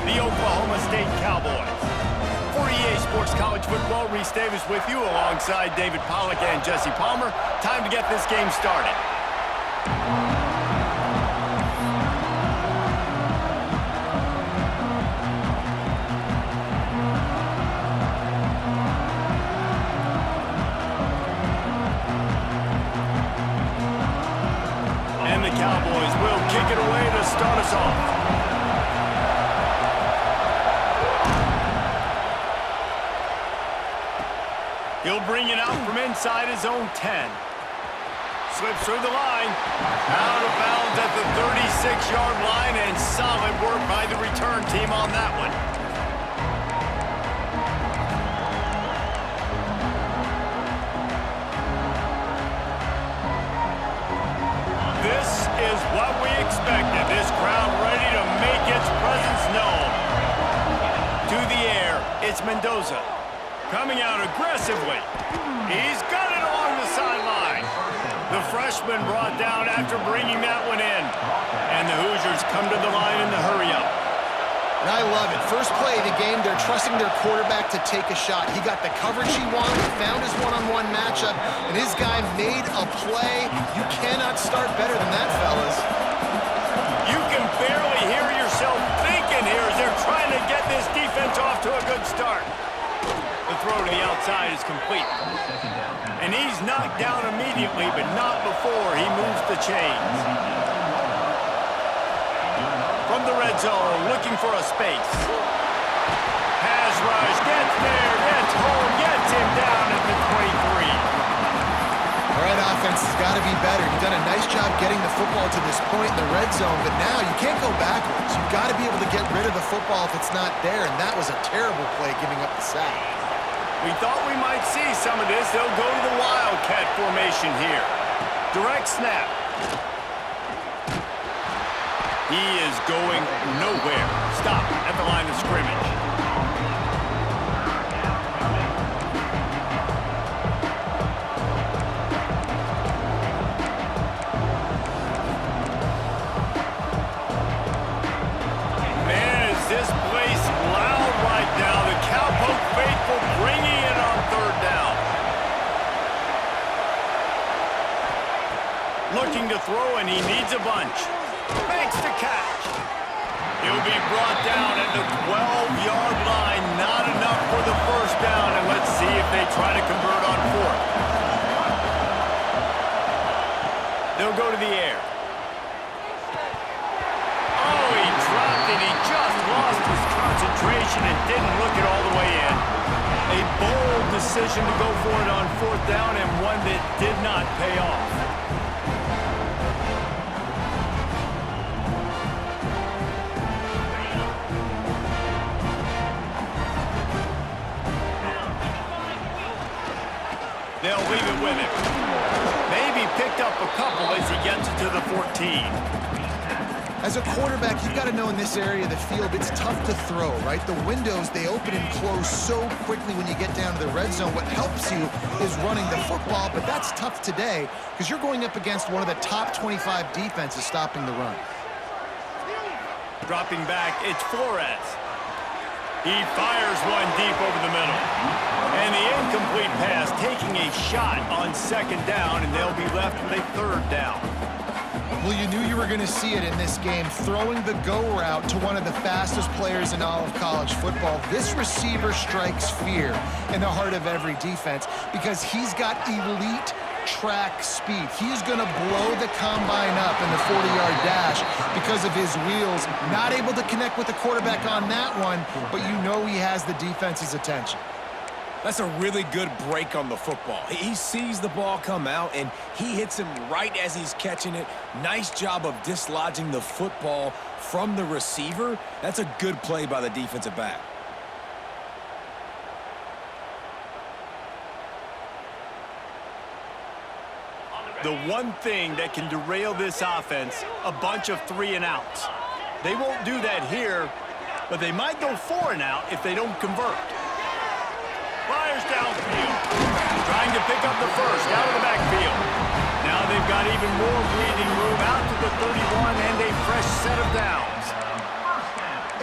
the Oklahoma State Cowboys. For EA Sports College Football, Reese Davis with you alongside David Pollack and Jesse Palmer. Time to get this game started. And the Cowboys will kick it away to start us off. He'll bring it out from inside his own 10. Slips through the line. Out of bounds at the 36-yard line, and solid work by the return team on that one. This is what we expected. This crowd ready to make its presence known. To the air, it's Mendoza. Coming out aggressively. He's got it along the sideline. The freshman brought down after bringing that one in. And the Hoosiers come to the line in the hurry-up. And I love it. First play of the game, they're trusting their quarterback to take a shot. He got the coverage he wanted, he found his one-on-one matchup, and his guy made a play. You cannot start better than that, fellas. You can barely hear yourself thinking here as they're trying to get this defense off to a good start. The throw to the outside is complete. And he's knocked down immediately, but not before he moves the chains. From the red zone, looking for a space. Pass rush, gets there, gets home, gets him down at the 23. All right, offense has got to be better. You've done a nice job getting the football to this point in the red zone, but now you can't go backwards. You've got to be able to get rid of the football if it's not there, and that was a terrible play giving up the sack. We thought we might see some of this. They'll go to the Wildcat formation here. Direct snap. He is going nowhere. Stop at the line of scrimmage. Man, is this place loud right now. The Cowpoke faithful bringing it on third down. Looking to throw, and he needs a bunch. Makes the catch. He'll be brought down at the 12-yard line. Not enough for the first down, and let's see if they try to convert on fourth. They'll go to the air. Oh, he dropped it. He just lost his concentration and didn't look it all the way in. A bold decision to go for it on fourth down, and one that did not pay off. They'll leave it with him. Maybe picked up a couple as he gets it to the 14. As a quarterback, you've got to know in this area of the field, it's tough to throw, right? The windows, they open and close so quickly when you get down to the red zone. What helps you is running the football, but that's tough today because you're going up against one of the top 25 defenses stopping the run. Dropping back, it's Flores. He fires one deep over the middle. And the incomplete pass taking a shot on second down, and they'll be left with a third down. Well, you knew you were going to see it in this game, throwing the go route to one of the fastest players in all of college football. This receiver strikes fear in the heart of every defense because he's got elite track speed. He's going to blow the combine up in the 40-yard dash because of his wheels. Not able to connect with the quarterback on that one, but you know he has the defense's attention. That's a really good break on the football. He sees the ball come out, and he hits him right as he's catching it. Nice job of dislodging the football from the receiver. That's a good play by the defensive back. The one thing that can derail this offense, a bunch of 3 and outs. They won't do that here, but they might go 4 and out if they don't convert. Fires downfield, trying to pick up the first out of the backfield. Now they've got even more breathing room out to the 31 and a fresh set of downs.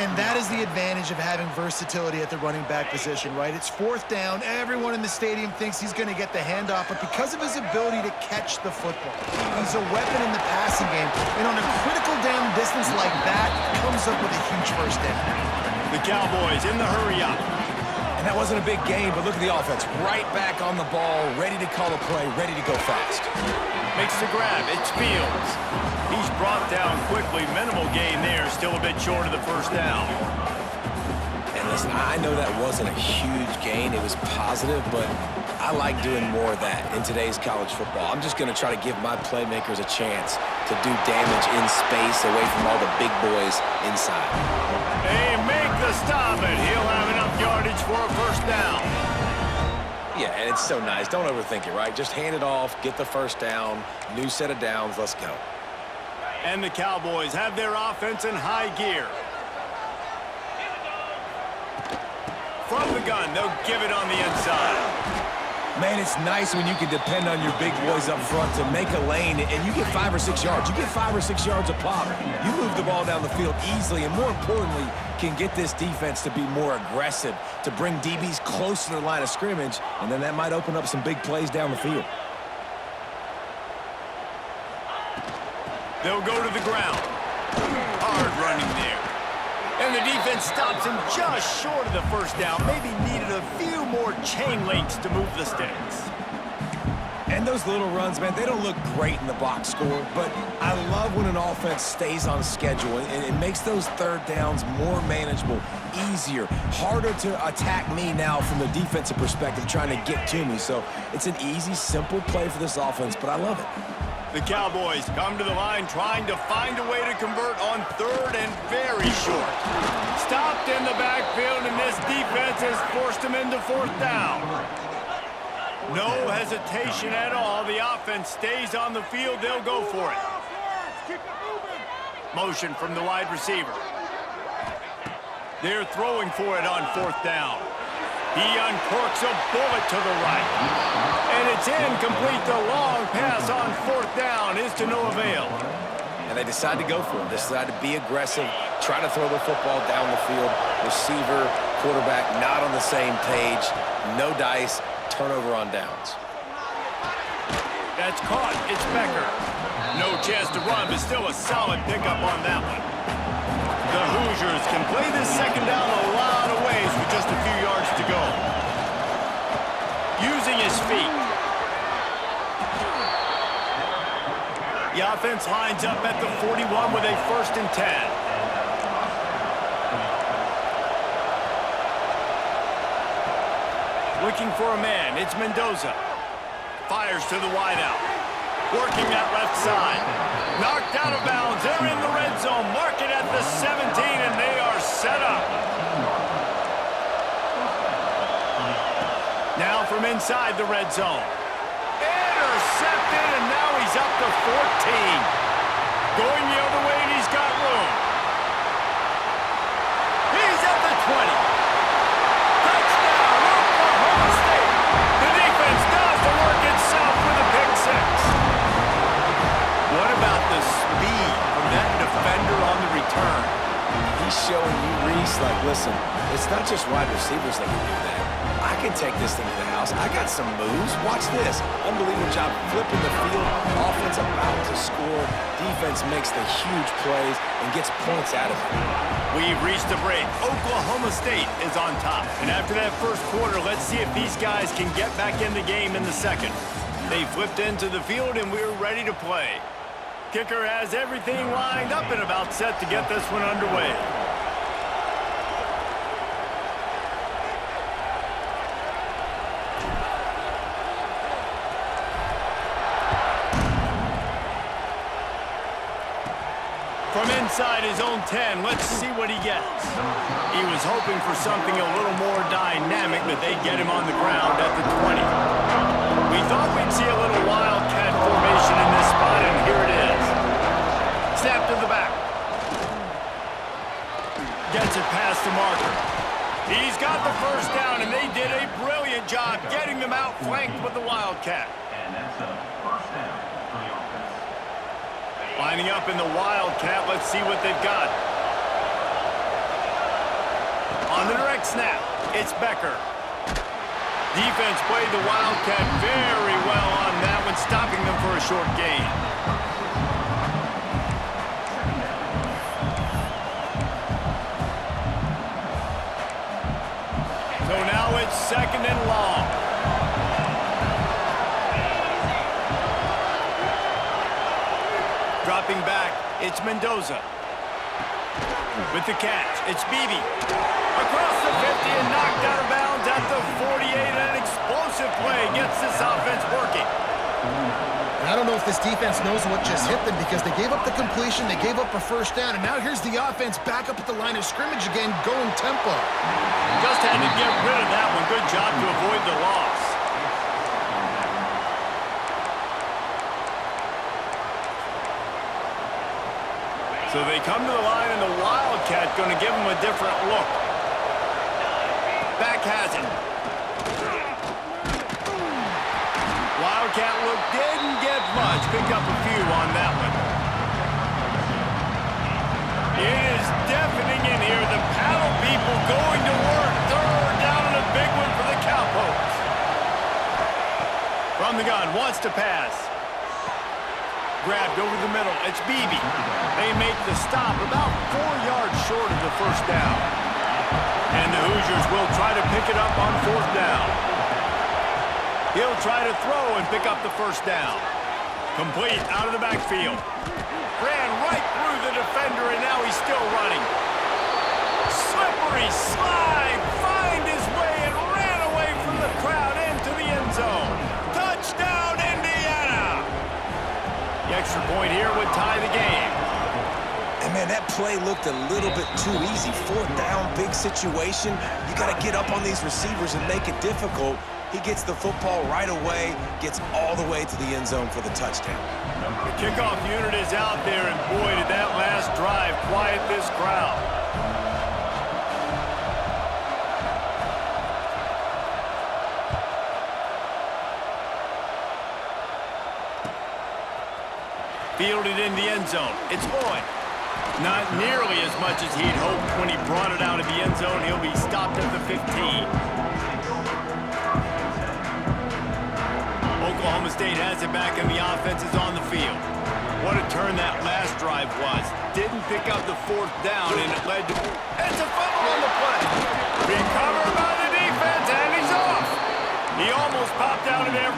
And that is the advantage of having versatility at the running back position, right? It's fourth down. Everyone in the stadium thinks he's going to get the handoff, but because of his ability to catch the football, he's a weapon in the passing game. And on a critical down distance like that, comes up with a huge first down. The Cowboys in the hurry-up. And that wasn't a big game, but look at the offense. Right back on the ball, ready to call a play, ready to go fast. Makes the grab. It's Fields. He's brought down quickly. Minimal gain there. Still a bit short of the first down. And listen, I know that wasn't a huge gain. It was positive, but I like doing more of that in today's college football. I'm just going to try to give my playmakers a chance to do damage in space away from all the big boys inside. They make the stop, and he'll have enough yardage for a first down. Yeah, and it's so nice. Don't overthink it, right? Just hand it off, get the first down, new set of downs, let's go. And the Cowboys have their offense in high gear. From the gun, they'll give it on the inside. Man, it's nice when you can depend on your big boys up front to make a lane, and you get 5 or 6 yards. You get 5 or 6 yards a pop. You move the ball down the field easily, and more importantly, can get this defense to be more aggressive, to bring DBs close to the line of scrimmage, and then that might open up some big plays down the field. They'll go to the ground. Hard running there. And the defense stops him just short of the first down. Maybe needed a few more chain links to move the sticks. And those little runs, man, they don't look great in the box score, but I love when an offense stays on schedule, and it makes those third downs more manageable, easier, harder to attack me now from the defensive perspective trying to get to me. So it's an easy, simple play for this offense, but I love it. The Cowboys come to the line trying to find a way to convert on third and very short. Stopped in the backfield, and this defense has forced him into fourth down. No hesitation at all. The offense stays on the field. They'll go for it. Motion from the wide receiver. They're throwing for it on fourth down. He uncorks a bullet to the right. And it's incomplete. The long pass on fourth down is to no avail. And they decide to go for it. They decide to be aggressive, try to throw the football down the field. Receiver, quarterback, not on the same page. No dice, turnover on downs. That's caught. It's Becker. No chance to run, but still a solid pickup on that one. The Hoosiers can play this second down a lot of ways with just a few yards to go. Using his feet. The offense lines up at the 41 with a 1st and 10. Looking for a man. It's Mendoza. Fires to the wideout. Working that left side. Knocked out of bounds. They're in the red zone. Mark it at the 17, and they are set up. Now from inside the red zone. Intercepted, and now he's up to 14. Going the other way, and he's got room. He's at the 20. Touchdown, Oklahoma State. The defense does the work itself with a pick six. What about the speed from that defender on the return? He's showing you, Reese, like, listen, it's not just wide receivers that can do that. I can take this thing to the house. I got some moves. Watch this. Unbelievable job flipping the field. Offense about to score. Defense makes the huge plays and gets points out of it. We've reached a break. Oklahoma State is on top. And after that first quarter, let's see if these guys can get back in the game in the second. They flipped into the field, and we're ready to play. Kicker has everything lined up and about set to get this one underway. From inside his own 10, let's see what he gets. He was hoping for something a little more dynamic, but they get him on the ground at the 20. We thought we'd see a little wildcat formation in this spot, and here it is. Snap to the back. Gets it past the marker. He's got the first down, and they did a brilliant job getting them outflanked with the wildcat. And that's a first down for the offense. Lining up in the wildcat, let's see what they've got. On the direct snap, it's Becker. Defense played the Wildcat very well on that one, stopping them for a short gain. So now it's 2nd and long. Dropping back, it's Mendoza. With the catch, it's Beebe. Across the 50 and knocked out of bounds at the 48. An explosive play gets this offense working. I don't know if this defense knows what just hit them because they gave up the completion, they gave up a first down, and now here's the offense back up at the line of scrimmage again, going tempo. Just had to get rid of that one. Good job to avoid the loss. So they come to the line, and the Wildcat going to give them a different look. Back has it. Wildcat look didn't get much. Picked up a few on that one. It is deafening in here. The paddle people going to work. 3rd down and a big one for the Cowpokes. From the gun, wants to pass. Grabbed over the middle. It's Beebe. They make the stop about 4 yards short of the first down. And the Hoosiers will try to pick it up on 4th down. He'll try to throw and pick up the first down. Complete out of the backfield. Ran right through the defender, and now he's still running. Slippery slide. Find his way and ran away from the crowd into the end zone. Touchdown, Indiana! The extra point here would tie the game. And, man, that play looked a little bit too easy. 4th down, big situation. You got to get up on these receivers and make it difficult. He gets the football right away, gets all the way to the end zone for the touchdown. The kickoff unit is out there, and boy, did that last drive quiet this crowd. Fielded in the end zone. It's Boyd. Not nearly as much as he'd hoped when he brought it out of the end zone. He'll be stopped at the 15. Oklahoma State has it back, and the offense is on the field. What a turn that last drive was. Didn't pick up the 4th down, and it led to... It's a fumble on the play. Recovered by the defense, and he's off. He almost popped out of there.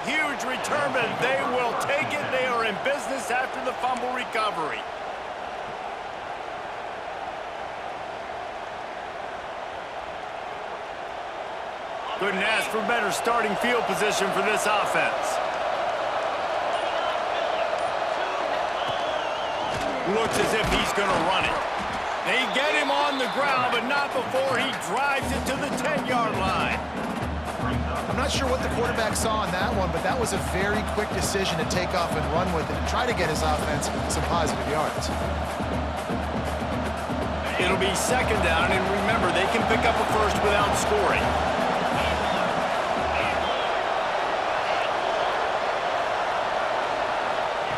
Huge return, but they will take it. They are in business after the fumble recovery. Couldn't ask for better starting field position for this offense. Looks as if he's going to run it. They get him on the ground, but not before he drives it to the 10-yard line. I'm not sure what the quarterback saw on that one, but that was a very quick decision to take off and run with it and try to get his offense some positive yards. It'll be 2nd down, and remember, they can pick up a first without scoring.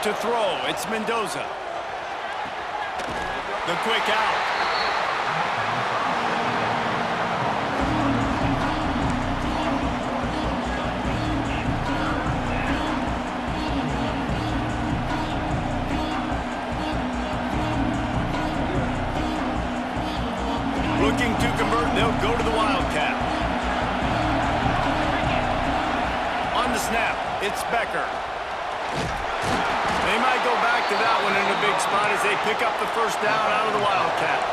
To throw, it's Mendoza. The quick out. Looking to convert, they'll go to the Wildcat. On the snap, it's Becker. They might go back to that one in a big spot as they pick up the first down out of the Wildcat.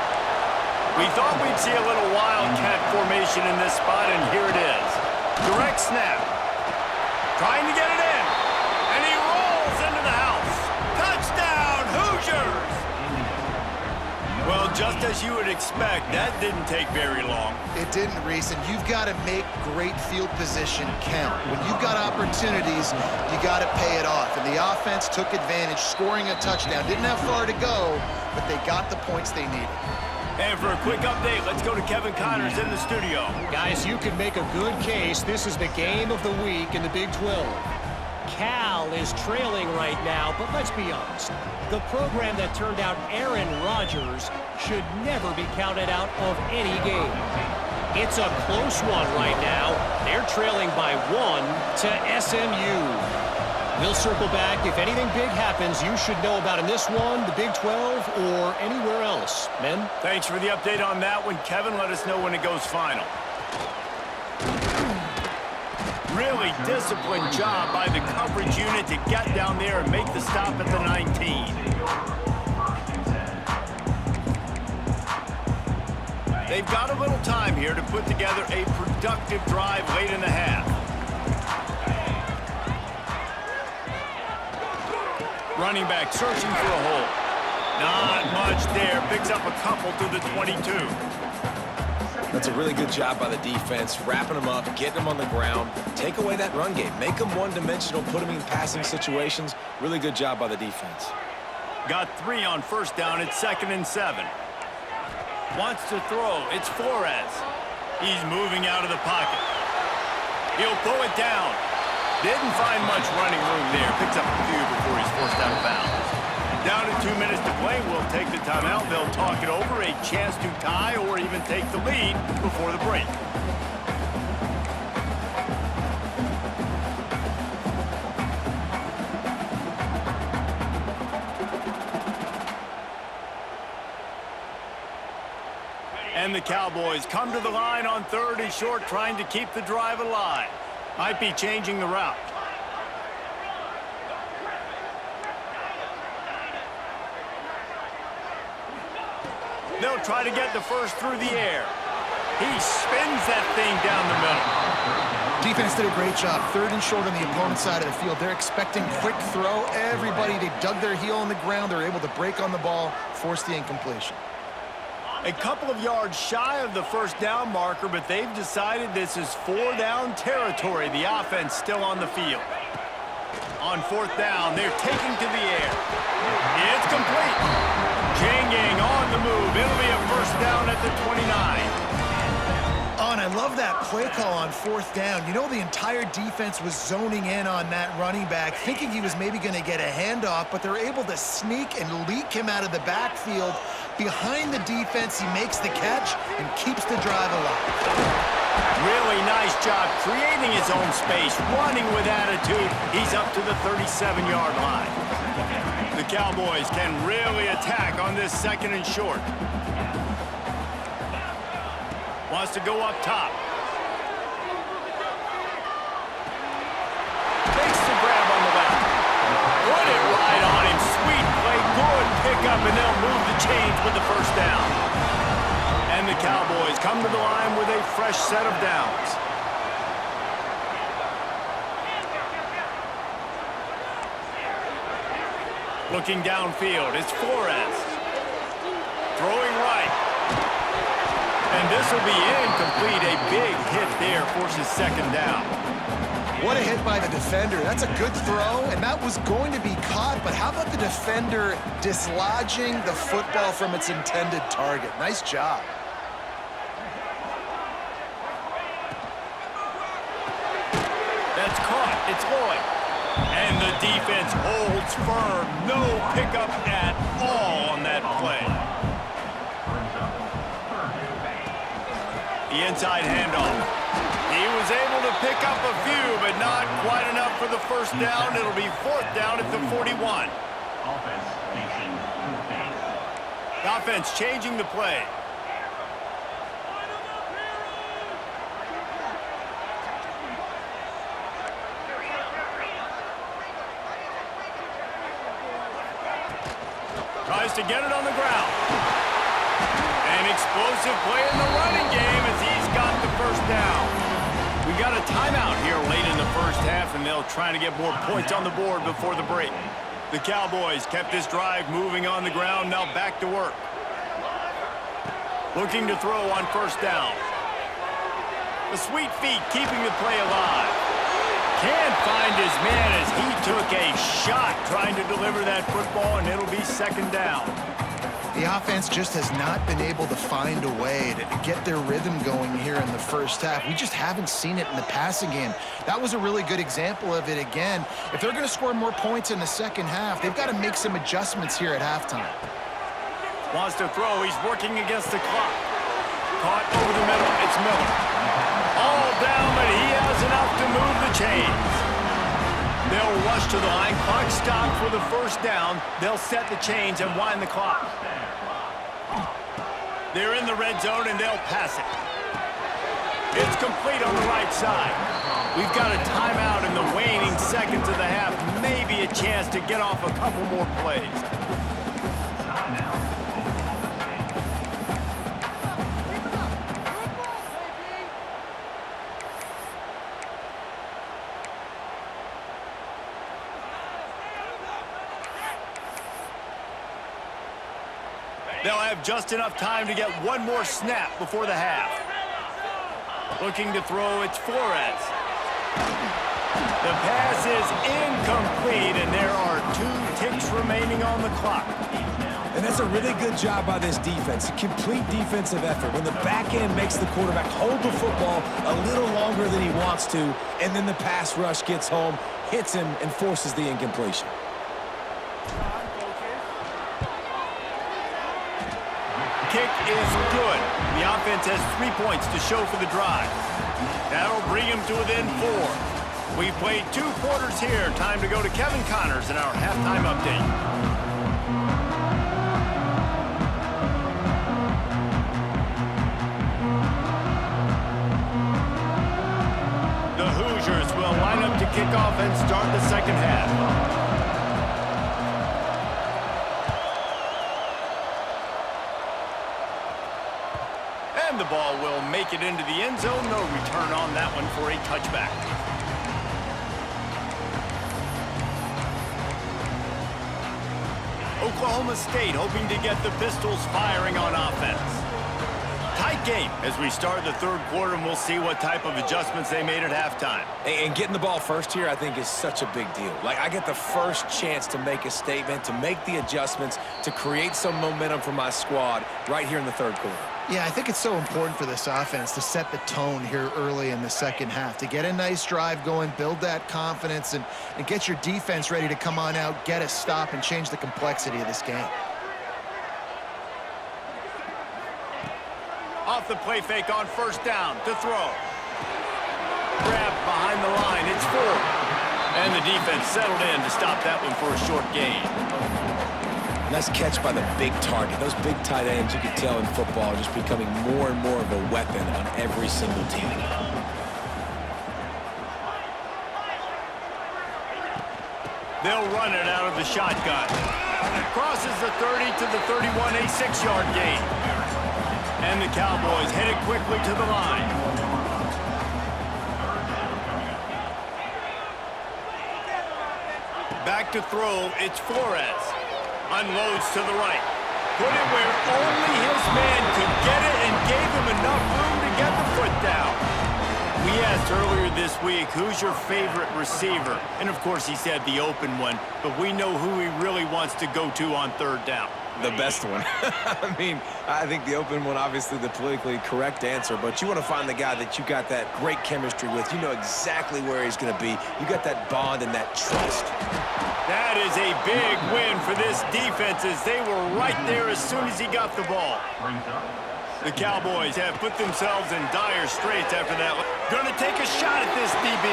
We thought we'd see a little Wildcat formation in this spot, and here it is. Direct snap. Trying to get it in. And he rolls into the house. Touchdown, Hoosiers! Well, Just as you would expect, that didn't take very long. It didn't, Reese, and you've got to make great field position count. When you've got opportunities, you got to pay it off. And the offense took advantage, scoring a touchdown. Didn't have far to go, but they got the points they needed. And for a quick update, let's go to Kevin Connors in the studio. Guys, you can make a good case. This is the game of the week in the Big 12. Cal is trailing right now, but let's be honest. The program that turned out Aaron Rodgers should never be counted out of any game. It's a close one right now. They're trailing by 1 to SMU. We'll circle back. If anything big happens, you should know about in this one, the Big 12, or anywhere else. Men? Thanks for the update on that one, Kevin. Let us know when it goes final. Really disciplined job by the coverage unit to get down there and make the stop at the 19. They've got a little time here to put together a productive drive late in the half. Running back searching for a hole. Not much there. Picks up a couple to the 22. That's a really good job by the defense, wrapping them up, getting them on the ground. Take away that run game. Make them one-dimensional, put them in passing situations. Really good job by the defense. Got 3 on first down. It's 2nd and 7. Wants to throw. It's Flores. He's moving out of the pocket. He'll pull it down. Didn't find much running room there. Picks up a few before he's forced out of bounds. Down to 2 minutes to play. We'll take the timeout. They'll talk it over. A chance to tie or even take the lead before the break. And the Cowboys come to the line on 3rd and short, trying to keep the drive alive. Might be changing the route. They'll try to get the first through the air. He spins that thing down the middle. Defense did a great job. 3rd and short on the opponent's side of the field. They're expecting quick throw. Everybody, they dug their heel on the ground. They're able to break on the ball, force the incompletion. A couple of yards shy of the first down marker, but they've decided this is 4-down territory. The offense still on the field. On 4th down, they're taking to the air. It's complete. Janging on the move. It'll be a first down at the 29. Oh, and I love that play call on 4th down. You know, the entire defense was zoning in on that running back, thinking he was maybe going to get a handoff, but they're able to sneak and leak him out of the backfield. Behind the defense, he makes the catch and keeps the drive alive. Really nice job creating his own space, running with attitude. He's up to the 37-yard line. The Cowboys can really attack on this 2nd and short. Wants to go up top. Takes the grab on the left. Put it right on him. Sweet play. Good pickup, and they'll move the chains with the first down. And the Cowboys come to the line with a fresh set of downs. Looking downfield, it's Flores. Throwing right. And this will be incomplete. A big hit there forces 2nd down. What a hit by the defender. That's a good throw, and that was going to be caught, but how about the defender dislodging the football from its intended target? Nice job. That's caught. It's Lloyd. And the defense holds firm. No pickup at all on that play. The inside handoff. He was able to pick up a few, but not quite enough for the first down. It'll be 4th down at the 41. Offense facing 4th down. The offense changing the play. Tries to get it on the ground. An explosive play in the running game as he's got the first down. We got a timeout here late in the first half, and they'll try to get more points on the board before the break. The Cowboys kept this drive moving on the ground, now back to work. Looking to throw on first down. The sweet feet keeping the play alive. Can't find his man as he took a shot trying to deliver that football, and it'll be second down. The offense just has not been able to find a way to get their rhythm going here in the first half. We just haven't seen it in the passing game. That was a really good example of it again. If they're going to score more points in the second half, they've got to make some adjustments here at halftime. Wants to throw. He's working against the clock. Caught over the middle. It's Miller. All down, but he has enough to move the chains. They'll rush to the line. Clock stopped for the first down. They'll set the chains and wind the clock. They're in the red zone, and they'll pass it. It's complete on the right side. We've got a timeout in the waning seconds of the half. Maybe a chance to get off a couple more plays. They'll have just enough time to get one more snap before the half. Looking to throw, it's Flores. The pass is incomplete, and there are 2 ticks remaining on the clock. And that's a really good job by this defense. A complete defensive effort. When the back end makes the quarterback hold the football a little longer than he wants to, and then the pass rush gets home, hits him, and forces the incompletion. Kick is good. The offense has 3 points to show for the drive. That'll bring him to within 4. We've played 2 quarters here. Time to go to Kevin Connors in our halftime update. The Hoosiers will line up to kick off and start the second half. And the ball will make it into the end zone. No return on that one for a touchback. Oklahoma State hoping to get the Pistols firing on offense. Tight game as we start the third quarter, and we'll see what type of adjustments they made at halftime. And getting the ball first here, I think, is such a big deal. Like, I get the first chance to make a statement, to make the adjustments, to create some momentum for my squad right here in the third quarter. Yeah, I think it's so important for this offense to set the tone here early in the second half, to get a nice drive going, build that confidence, and get your defense ready to come on out, get a stop, and change the complexity of this game. Off the play fake on first down to throw. Grab behind the line. It's 4. And the defense settled in to stop that one for a short gain. Nice catch by the big target. Those big tight ends, you can tell in football, are just becoming more and more of a weapon on every single team. They'll run it out of the shotgun. Crosses the 30 to the 31, a 6-yard gain. And the Cowboys headed quickly to the line. Back to throw, it's Flores. Unloads to the right. Put it where only his man could get it and gave him enough room to get the foot down. We asked earlier this week, who's your favorite receiver? And of course he said the open one, but we know who he really wants to go to on third down. The best one. I mean, I think the open one, obviously the politically correct answer, but you want to find the guy that you got that great chemistry with. You know exactly where he's going to be. You got that bond and that trust. That is a big win for this defense as they were right there as soon as he got the ball. The Cowboys have put themselves in dire straits after that. Gonna take a shot at this DB.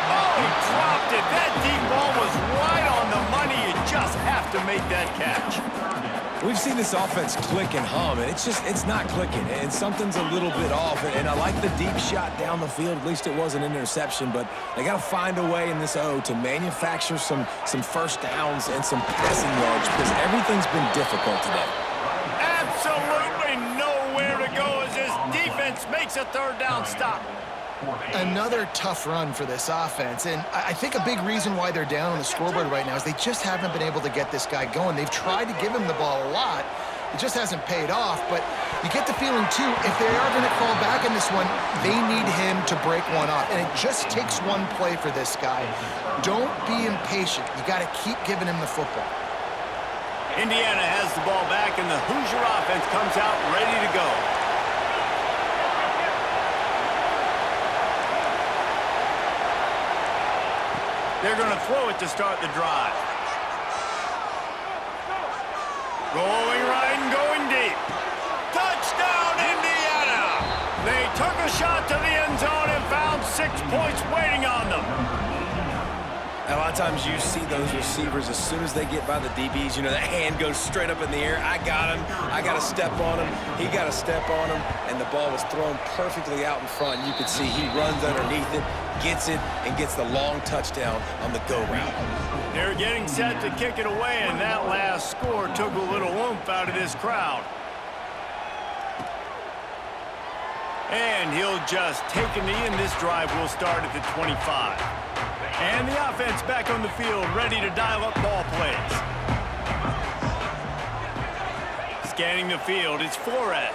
Oh, he dropped it. That deep ball was right on the money. You just have to make that catch. We've seen this offense click and hum, and it's not clicking, and something's a little bit off. And I like the deep shot down the field. At least it was an interception, but they got to find a way in this O to manufacture some first downs and some passing yards because everything's been difficult today. Absolutely nowhere to go as this defense makes a third down stop. Another tough run for this offense, and I think a big reason why they're down on the scoreboard right now is they just haven't been able to get this guy going. They've tried to give him the ball a lot, It just hasn't paid off, but you get the feeling, too, if they are going to crawl back in this one, they need him to break one off. And it just takes one play for this guy. Don't be impatient. You got to keep giving him the football. Indiana has the ball back, and the Hoosier offense comes out ready to go. They're going to throw it to start the drive. Going right and going deep. Touchdown, Indiana! They took a shot to the end zone and found 6 points waiting on them. A lot of times you see those receivers, as soon as they get by the DBs, you know, that hand goes straight up in the air. I got him. I got to step on him. He got to step on him. And the ball was thrown perfectly out in front. You could see he runs underneath it, gets it, and gets the long touchdown on the go route. They're getting set to kick it away, and that last score took a little oomph out of this crowd. And he'll just take a knee, and this drive will start at the 25. And the offense back on the field, ready to dial up ball plays. Scanning the field, it's Flores.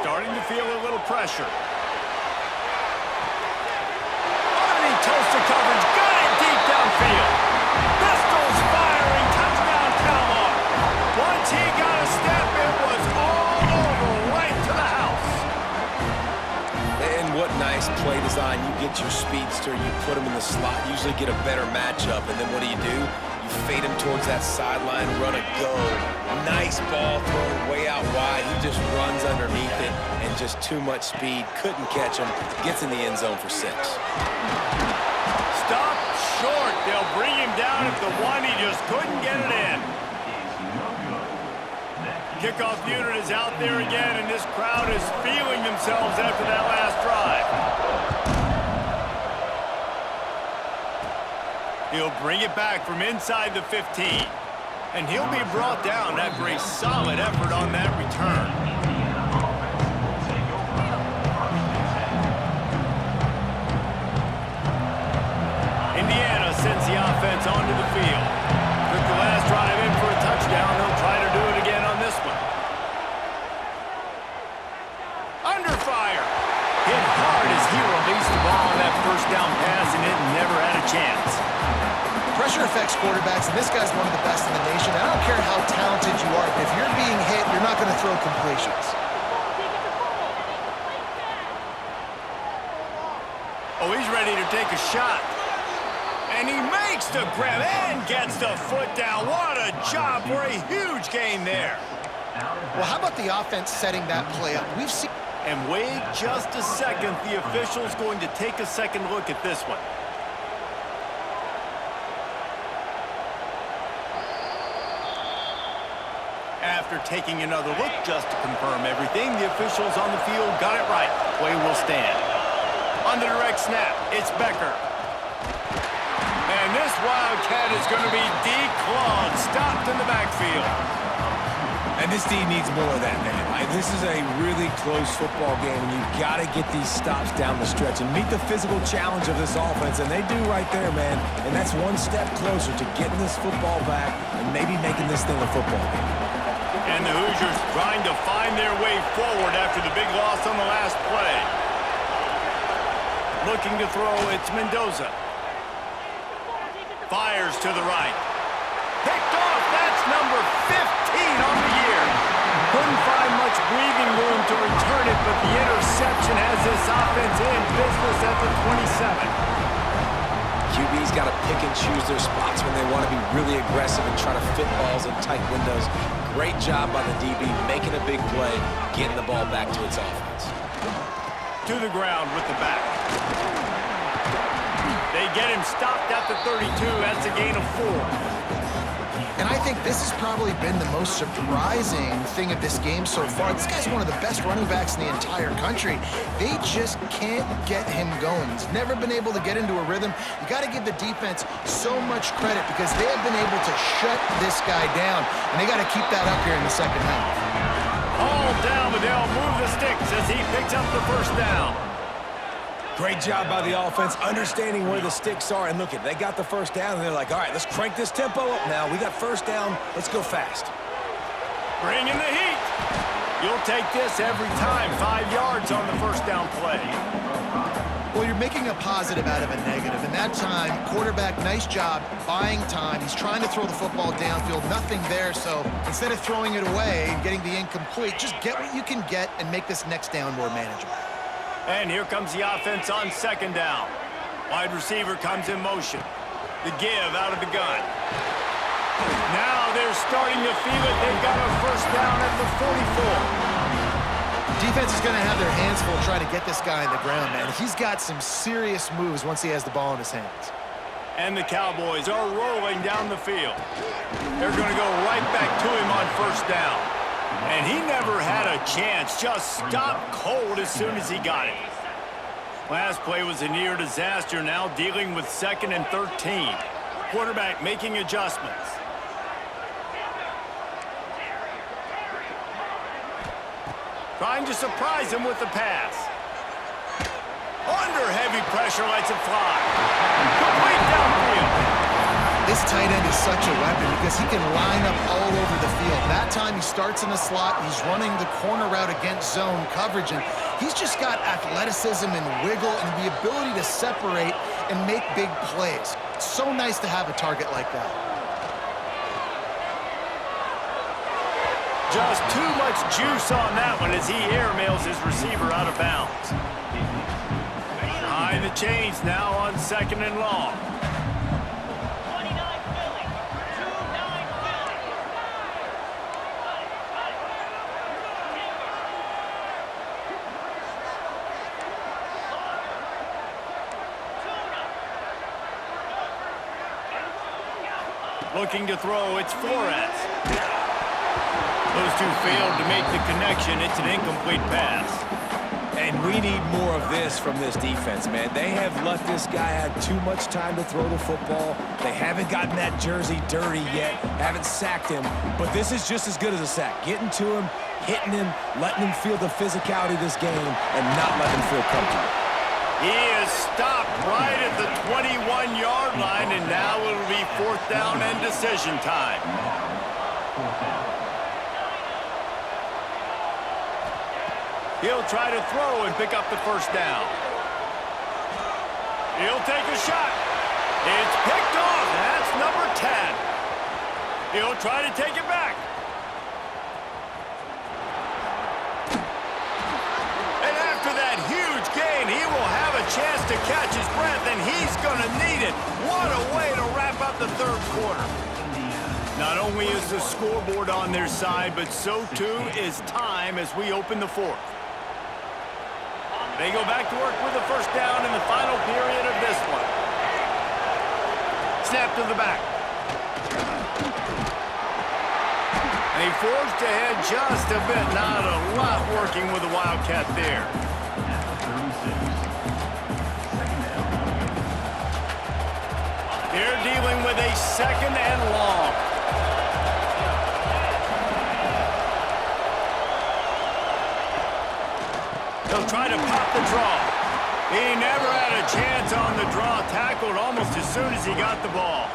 Starting to feel a little pressure. Underneath toaster coverage, got it deep downfield. Pistols firing, touchdown Calmar. Once he got a step, it was all over, right to the house. And what nice play design. You get your speedster, you put him in the slot, usually get a better matchup, and then what do? You fade him towards that sideline, run a go. Nice ball thrown way out wide. He just runs underneath it, and just too much speed. Couldn't catch him. Gets in the end zone for 6. Stop short. They'll bring him down at the 1. He just couldn't get it in. Kickoff unit is out there again, and this crowd is feeling themselves after that last drive. He'll bring it back from inside the 15. And he'll be brought down after a solid effort on that return. Indiana sends the offense onto the field. Took the last drive in for a touchdown. They'll try to do it again on this one. Under fire. Hit hard as he released the ball on that first down pass, and it never had a chance. Pressure affects quarterbacks, and this guy's one of the best in the nation. I don't care how talented you are, but if you're being hit, you're not going to throw completions. Oh, he's ready to take a shot. And he makes the grab and gets the foot down. What a job for a huge gain there. Well, how about the offense setting that play up? We've seen... And wait just a second. The official's going to take a second look at this one. After taking another look just to confirm everything, the officials on the field got it right. Play will stand. On the direct snap, it's Becker. And this Wildcat is going to be declawed, stopped in the backfield. And this D needs more of that, man. This is a really close football game, and you've got to get these stops down the stretch and meet the physical challenge of this offense, and they do right there, man. And that's one step closer to getting this football back and maybe making this thing a football game. And the Hoosiers trying to find their way forward after the big loss on the last play. Looking to throw, it's Mendoza. Fires to the right. Picked off, that's number 15 on the year. Couldn't find much breathing room to return it, but the interception has this offense in business at the 27. QB's got to pick and choose their spots when they want to be really aggressive and try to fit balls in tight windows. Great job by the DB, making a big play, getting the ball back to its offense. To the ground with the back. They get him stopped at the 32. That's a gain of 4. And I think this has probably been the most surprising thing of this game so far. This guy's one of the best running backs in the entire country. They just can't get him going. He's never been able to get into a rhythm. You got to give the defense so much credit because they have been able to shut this guy down, and they got to keep that up here in the second half. All down, but they'll move the sticks as he picks up the first down. Great job by the offense, understanding where the sticks are. And look, they got the first down, and they're like, all right, let's crank this tempo up now. We got first down. Let's go fast. Bringing the heat. You'll take this every time. 5 yards on the first down play. Well, you're making a positive out of a negative. And that time, quarterback, nice job buying time. He's trying to throw the football downfield. Nothing there, so instead of throwing it away and getting the incomplete, just get what you can get and make this next down more manageable. And here comes the offense on second down. Wide receiver comes in motion. The give out of the gun. Now they're starting to feel it. They've got a first down at the 44. Defense is going to have their hands full trying to get this guy on the ground, man. He's got some serious moves once he has the ball in his hands. And the Cowboys are rolling down the field. They're going to go right back to him on first down. And he never had a chance. Just stopped cold as soon as he got it. Last play was a near disaster. Now dealing with 2nd and 13. Quarterback making adjustments. Trying to surprise him with the pass. Under heavy pressure, lets it fly. Complete downfield. This tight end is such a weapon because he can line up all over the field. That time he starts in the slot. He's running the corner route against zone coverage, and he's just got athleticism and wiggle and the ability to separate and make big plays. It's so nice to have a target like that. Just too much juice on that one as he airmails his receiver out of bounds. Behind the chains now on 2nd and long. Looking to throw, it's Flores. Those two failed to make the connection. It's an incomplete pass. And we need more of this from this defense, man. They have let this guy have too much time to throw the football. They haven't gotten that jersey dirty yet, haven't sacked him. But this is just as good as a sack. Getting to him, hitting him, letting him feel the physicality of this game, and not letting him feel comfortable. He is stopped right at the 21-yard line, and now it'll be 4th down and decision time. He'll try to throw and pick up the first down. He'll take a shot. It's picked off. That's number 10. He'll try to take it back. And after that huge gain, he will have a chance to catch his breath, and he's going to need it. What a way to wrap up the 3rd quarter. Not only is the scoreboard on their side, but so too is time as we open the 4th. They go back to work with the first down in the final period of this one. Snap to the back. They forged ahead just a bit. Not a lot working with the Wildcat there. They're dealing with a 2nd and long. They'll try to pop the draw. He never had a chance on the draw. Tackled almost as soon as he got the ball.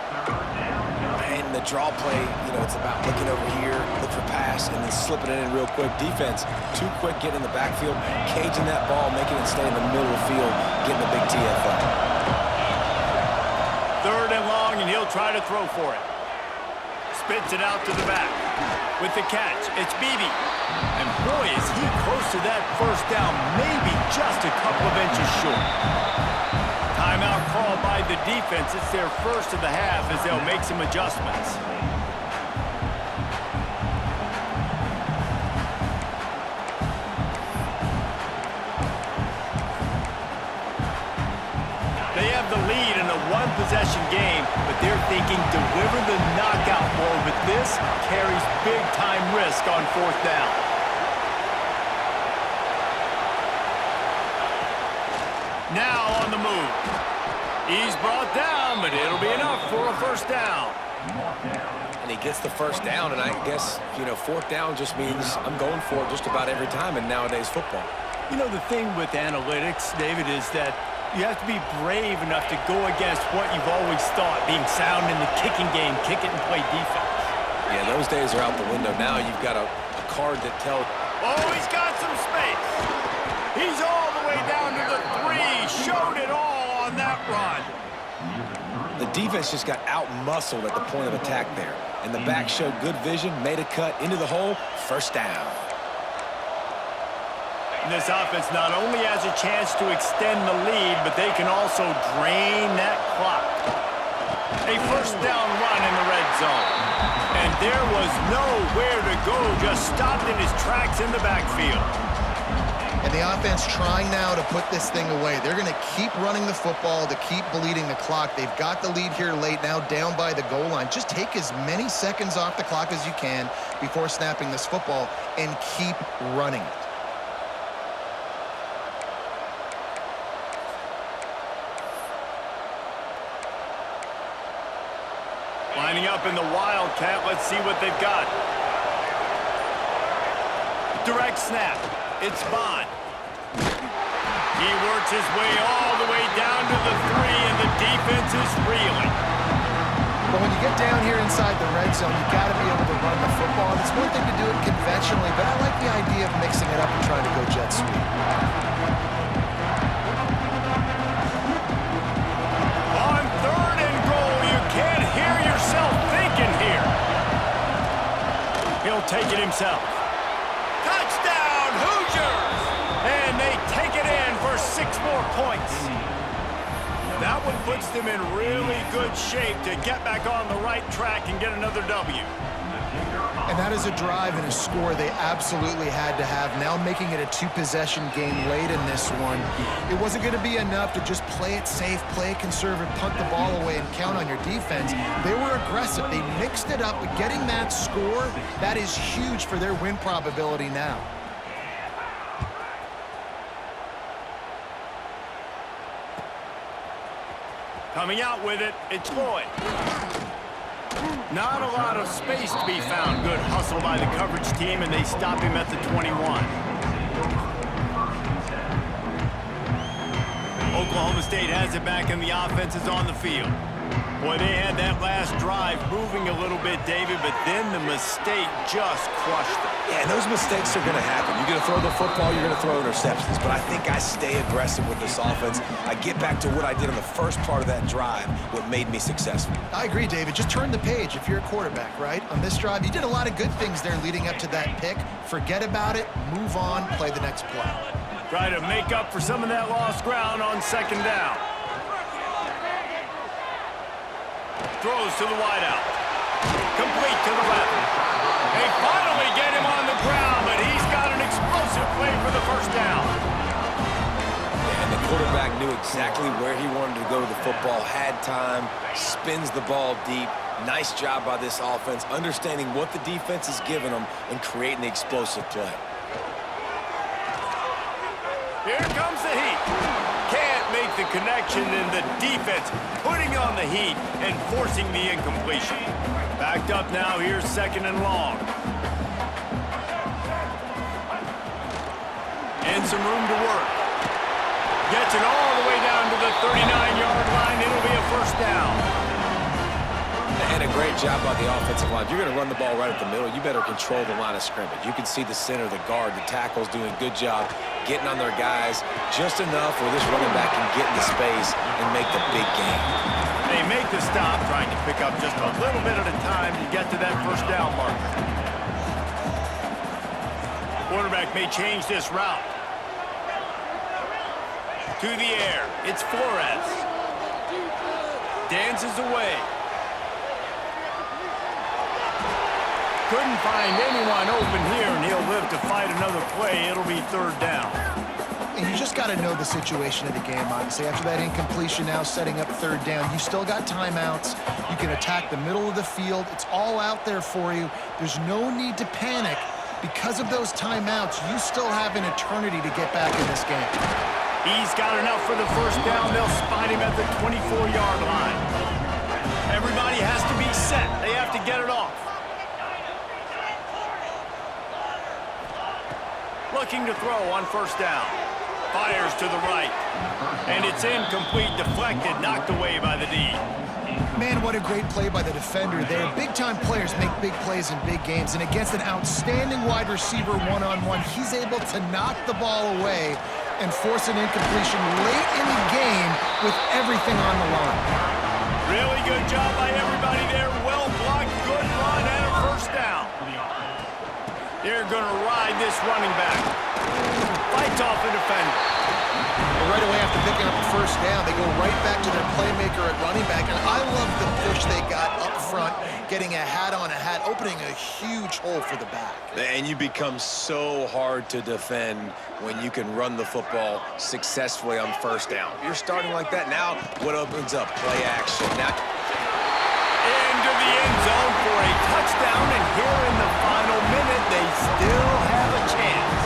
And the draw play, you know, it's about looking over here, look for pass, and then slipping it in real quick. Defense, too quick getting in the backfield, caging that ball, making it stay in the middle of the field, getting a big TFL. 3rd and long, and he'll try to throw for it. Spits it out to the back. With the catch, it's Beebe. And boy, is he close to that first down, maybe just a couple of inches short. Timeout called by the defense. It's their first of the half as they'll make some adjustments. They have the lead in a one-possession game, but they're thinking deliver the knockout ball, but this carries big-time risk on 4th down. Now on the move. He's brought down, but it'll be enough for a first down. And he gets the first down, and I guess, you know, 4th down just means I'm going for it just about every time in nowadays football. You know, the thing with analytics, David, is that you have to be brave enough to go against what you've always thought, being sound in the kicking game, kick it and play defense. Yeah, those days are out the window. Now you've got a card that tells... Oh, he's got some space. He's all the way down to the 3. Showed it all on that run. The defense just got out-muscled at the point of attack there. And the back showed good vision, made a cut into the hole, first down. This offense not only has a chance to extend the lead, but they can also drain that clock. A first down run in the red zone. And there was nowhere to go, just stopped in his tracks in the backfield. And the offense trying now to put this thing away. They're going to keep running the football to keep bleeding the clock. They've got the lead here late, now down by the goal line. Just take as many seconds off the clock as you can before snapping this football and keep running it. Lining up in the Wildcat. Let's see what they've got. Direct snap. It's Bond. He works his way all the way down to the 3, and the defense is reeling. But when you get down here inside the red zone, you got to be able to run the football. And it's one thing to do it conventionally, but I like the idea of mixing it up and trying to go jet sweep. On 3rd and goal, you can't hear yourself thinking here. He'll take it himself. Touchdown, Hoosiers! And they take it in for 6 more points. That one puts them in really good shape to get back on the right track and get another W. And that is a drive and a score they absolutely had to have. Now making it a 2-possession game late in this one. It wasn't going to be enough to just play it safe, play it conservative, punt the ball away, and count on your defense. They were aggressive. They mixed it up, but getting that score, that is huge for their win probability now. Coming out with it, it's Boyd. Not a lot of space to be found. Good hustle by the coverage team, and they stop him at the 21. Oklahoma State has it back, and the offense is on the field. Boy, they had that last drive moving a little bit, David, but then the mistake just crushed them. Yeah, and those mistakes are going to happen. You're going to throw the football, you're going to throw interceptions. But I think I stay aggressive with this offense. I get back to what I did on the first part of that drive, what made me successful. I agree, David. Just turn the page if you're a quarterback, right? On this drive, you did a lot of good things there leading up to that pick. Forget about it, move on, play the next play. Try to make up for some of that lost ground on 2nd down. Throws to the wideout. Complete to the left. They finally get him on the ground, but he's got an explosive play for the first down. And the quarterback knew exactly where he wanted to go with the football, had time, spins the ball deep. Nice job by this offense, understanding what the defense is giving them and creating the explosive play. Here comes the heat. Can't make the connection, and the defense putting on the heat and forcing the incompletion. Backed up now, here's 2nd and long. And some room to work. Gets it all the way down to the 39-yard line. It'll be a first down. And a great job by the offensive line. If you're going to run the ball right at the middle, you better control the line of scrimmage. You can see the center, the guard, the tackles doing a good job getting on their guys just enough where this running back can get into space and make the big game. They make the stop, trying to pick up just a little bit at a time to get to that first down marker. Quarterback may change this route. To the air, it's Flores. Dances away. Couldn't find anyone open here, and he'll live to fight another play. It'll be 3rd down. And you just got to know the situation of the game, obviously. After that incompletion now setting up 3rd down, you still got timeouts. You can attack the middle of the field. It's all out there for you. There's no need to panic. Because of those timeouts, you still have an eternity to get back in this game. He's got enough for the first down. They'll spot him at the 24-yard line. Everybody has to be set. They have to get it off. Looking to throw on 1st down. Fires to the right. And it's incomplete, deflected, knocked away by the D. Man, what a great play by the defender there. Big-time players make big plays in big games, and against an outstanding wide receiver one-on-one, he's able to knock the ball away and force an incompletion late in the game with everything on the line. Really good job by everybody there. Well blocked, good run, and a first down. They're going to ride this running back. Fights off the defender. Well, right away after picking up the first down, they go right back to their playmaker at running back, and I love the push they got up front, getting a hat on a hat, opening a huge hole for the back. And you become so hard to defend when you can run the football successfully on first down. You're starting like that. Now what opens up? Play action. Now Into the end zone for a touchdown, and here in the final minute, they still have a chance.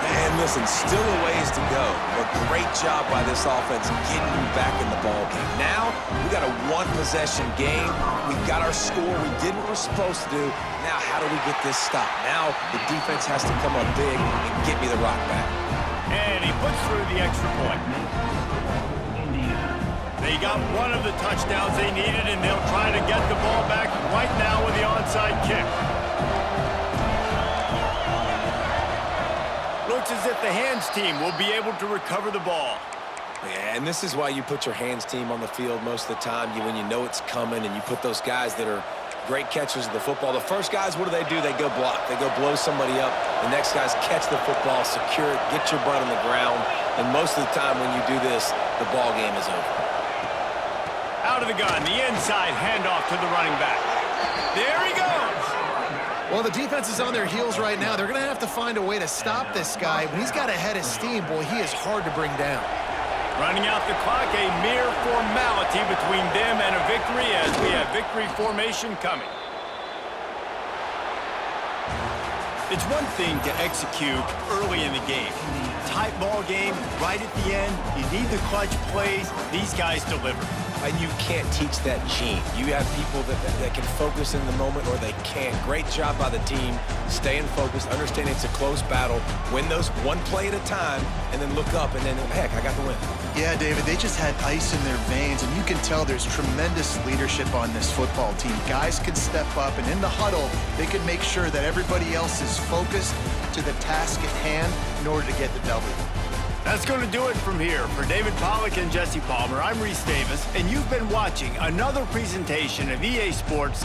And listen, still a ways to go, but great job by this offense getting you back in the ball game. Now, we got a one-possession game. We got our score. We did what we're supposed to do. Now, how do we get this stopped? Now, the defense has to come up big and get me the rock back. And he puts through the extra point. They got one of the touchdowns they needed, and they'll try to get the ball back right now with the onside kick. Looks as if the hands team will be able to recover the ball. Yeah, and this is why you put your hands team on the field most of the time. When you know it's coming, and you put those guys that are great catchers of the football. The first guys, what do? They go block. They go blow somebody up. The next guys catch the football, secure it, get your butt on the ground. And most of the time when you do this, the ball game is over. Out of the gun, the inside handoff to the running back. There he goes. Well, the defense is on their heels right now. They're going to have to find a way to stop this guy. When he's got a head of steam, boy, he is hard to bring down. Running out the clock, a mere formality between them and a victory as we have victory formation coming. It's one thing to execute early in the game. Tight ball game, right at the end. You need the clutch plays. These guys deliver. And you can't teach that gene. You have people that can focus in the moment, or they can't. Great job by the team, staying focused, understanding it's a close battle, win those one play at a time, and then look up, and then, heck, I got the win. Yeah, David, they just had ice in their veins, and you can tell there's tremendous leadership on this football team. Guys can step up, and in the huddle, they can make sure that everybody else is focused to the task at hand in order to get the W. That's going to do it from here. For David Pollack and Jesse Palmer, I'm Reese Davis, and you've been watching another presentation of EA Sports